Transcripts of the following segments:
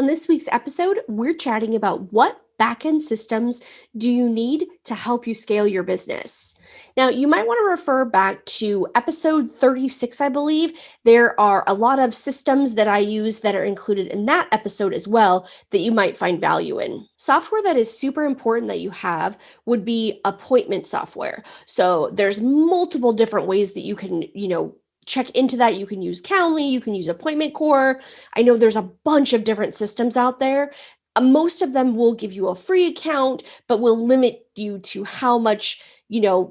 On this week's episode, we're chatting about what backend systems do you need to help you scale your business. Now, you might want to refer back to episode 36, I believe. There are a lot of systems that I use that are included in that episode as well that you might find value in. Software that is super important that you have would be appointment software. So there's multiple different ways that you can, check into that. You can use Calendly, you can use Appointment Core. I know there's a bunch of different systems out there. Most of them will give you a free account, but will limit you to how much,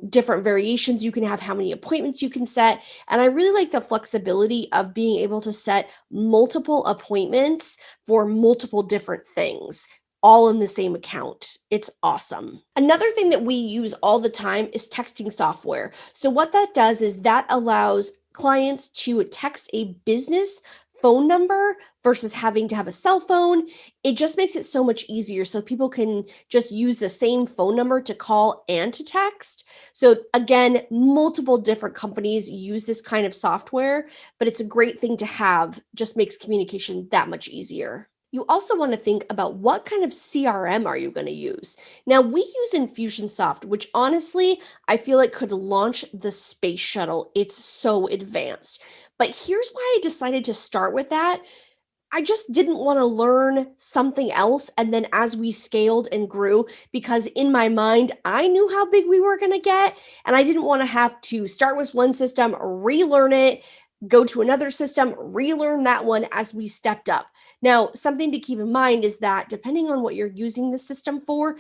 different variations you can have, how many appointments you can set. And I really like the flexibility of being able to set multiple appointments for multiple different things, all in the same account. It's awesome. Another thing that we use all the time is texting software. So what that does is that allows clients to text a business phone number versus having to have a cell phone. It just makes it so much easier so people can just use the same phone number to call and to text. So again, multiple different companies use this kind of software, but it's a great thing to have. Just makes communication that much easier. You also want to think about what kind of CRM are you going to use. Now, we use Infusionsoft, which honestly, I feel like could launch the space shuttle. It's so advanced. But here's why I decided to start with that. I just didn't want to learn something else. And then as we scaled and grew, because in my mind, I knew how big we were going to get. And I didn't want to have to start with one system, relearn it, go to another system, relearn that one as we stepped up. Now, something to keep in mind is that depending on what you're using the system for,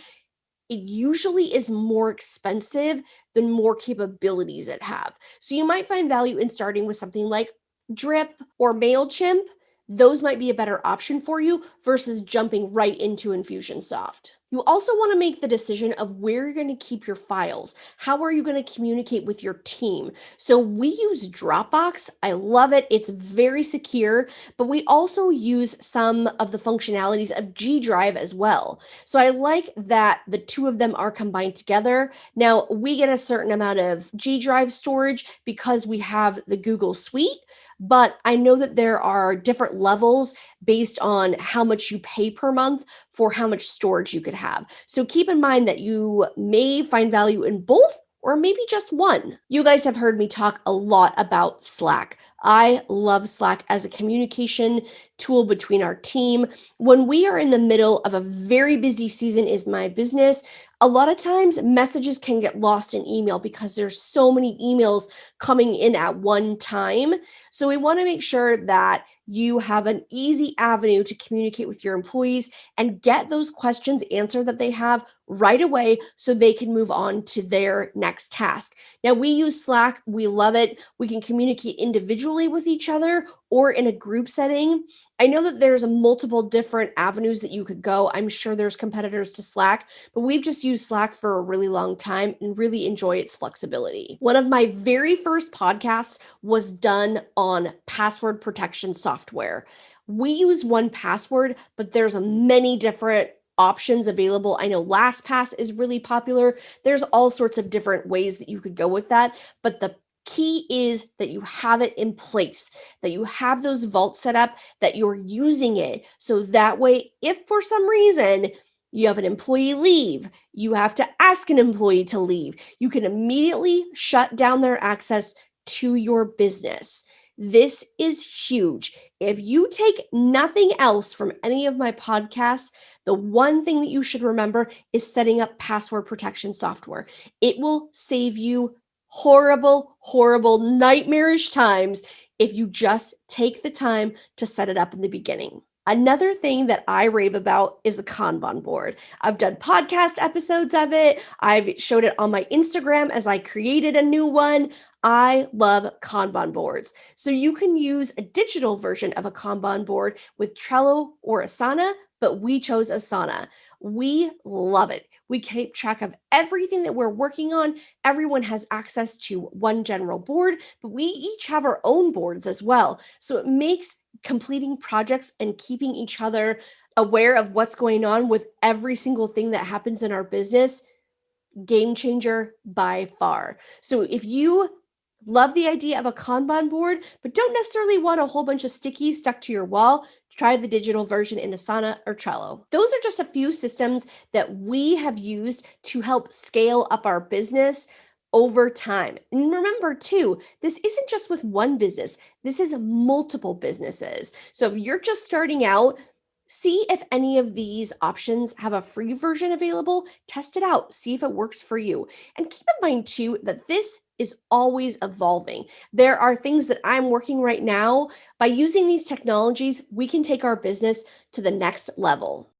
it usually is more expensive than more capabilities it have. So you might find value in starting with something like Drip or MailChimp. Those might be a better option for you versus jumping right into Infusionsoft. You also want to make the decision of where you're going to keep your files. How are you going to communicate with your team? So we use Dropbox. I love it. It's very secure, but we also use some of the functionalities of G Drive as well. So I like that the two of them are combined together. Now we get a certain amount of G Drive storage because we have the Google Suite, but I know that there are different levels based on how much you pay per month for how much storage you could have. So keep in mind that you may find value in both or maybe just one. You guys have heard me talk a lot about Slack. I love Slack as a communication tool between our team. When we are in the middle of a very busy season in my business, a lot of times messages can get lost in email because there's so many emails coming in at one time. So we want to make sure that you have an easy avenue to communicate with your employees and get those questions answered that they have right away so they can move on to their next task. Now, we use Slack. We love it. We can communicate individually with each other or in a group setting. I know that there's multiple different avenues that you could go. I'm sure there's competitors to Slack, but we've just used Slack for a really long time and really enjoy its flexibility. One of my very first podcasts was done on password protection software. We use 1Password, but there's many different options available. I know LastPass is really popular. There's all sorts of different ways that you could go with that, but the key is that you have it in place, that you have those vaults set up, that you're using it. So that way, if for some reason you have an employee leave, you have to ask an employee to leave, you can immediately shut down their access to your business. This is huge. If you take nothing else from any of my podcasts, the one thing that you should remember is setting up password protection software. It will save you horrible, horrible, nightmarish times if you just take the time to set it up in the beginning. Another thing that I rave about is a Kanban board. I've done podcast episodes of it. I've showed it on my Instagram as I created a new one. I love Kanban boards. So you can use a digital version of a Kanban board with Trello or Asana, but we chose Asana. We love it. We keep track of everything that we're working on. Everyone has access to one general board, but we each have our own boards as well. So it makes completing projects and keeping each other aware of what's going on with every single thing that happens in our business, game changer by far. So if you love the idea of a Kanban board, but don't necessarily want a whole bunch of stickies stuck to your wall, Try the digital version in Asana or Trello. Those are just a few systems that we have used to help scale up our business over time. And remember, too, this isn't just with one business, this is multiple businesses. So if you're just starting out, see if any of these options have a free version available. Test it out, see if it works for you. And keep in mind, too, that this is always evolving. There are things that I'm working right now. By using these technologies, we can take our business to the next level.